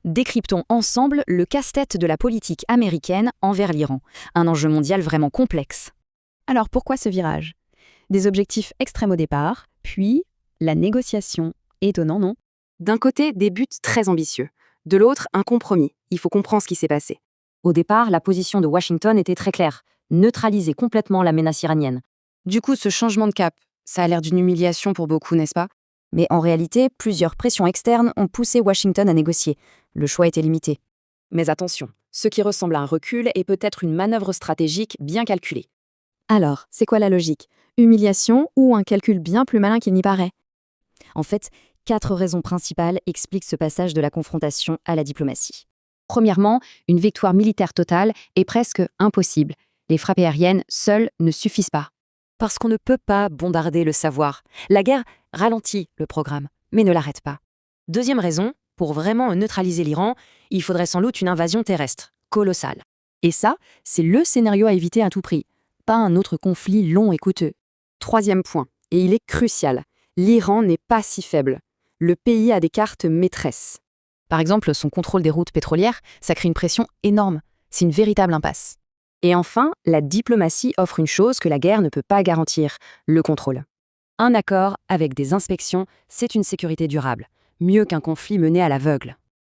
Décryptons ensemble le casse-tête de la politique américaine envers l'Iran, un enjeu mondial vraiment complexe. Alors pourquoi ce virage? Des objectifs extrêmes au départ, puis la négociation. Étonnant, non? D'un côté, des buts très ambitieux. De l'autre, un compromis. Il faut comprendre ce qui s'est passé. Au départ, la position de Washington était très claire, neutraliser complètement la menace iranienne. Du coup, ce changement de cap, ça a l'air d'une humiliation pour beaucoup, n'est-ce pas? Mais en réalité, plusieurs pressions externes ont poussé Washington à négocier. Le choix était limité. Mais attention, ce qui ressemble à un recul est peut-être une manœuvre stratégique bien calculée. Alors, c'est quoi la logique? Humiliation ou un calcul bien plus malin qu'il n'y paraît? En fait, 4 raisons principales expliquent ce passage de la confrontation à la diplomatie. Premièrement, une victoire militaire totale est presque impossible. Les frappes aériennes seules ne suffisent pas. Parce qu'on ne peut pas bombarder le savoir. La guerre ralentit le programme, mais ne l'arrête pas. Deuxième raison, pour vraiment neutraliser l'Iran, il faudrait sans doute une invasion terrestre, colossale. Et ça, c'est le scénario à éviter à tout prix, pas un autre conflit long et coûteux. Troisième point, et il est crucial, l'Iran n'est pas si faible. Le pays a des cartes maîtresses. Par exemple, son contrôle des routes pétrolières, ça crée une pression énorme. C'est une véritable impasse. Et enfin, la diplomatie offre une chose que la guerre ne peut pas garantir, le contrôle. Un accord avec des inspections, c'est une sécurité durable, mieux qu'un conflit mené à l'aveugle.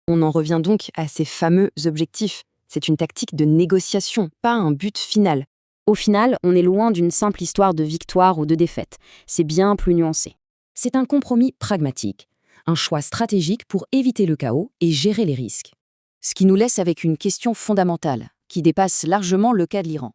On en revient donc à ces fameux objectifs. C'est une tactique de négociation, pas un but final. Au final, on est loin d'une simple histoire de victoire ou de défaite. C'est bien plus nuancé. C'est un compromis pragmatique, un choix stratégique pour éviter le chaos et gérer les risques. Ce qui nous laisse avec une question fondamentale, qui dépasse largement le cas de l'Iran.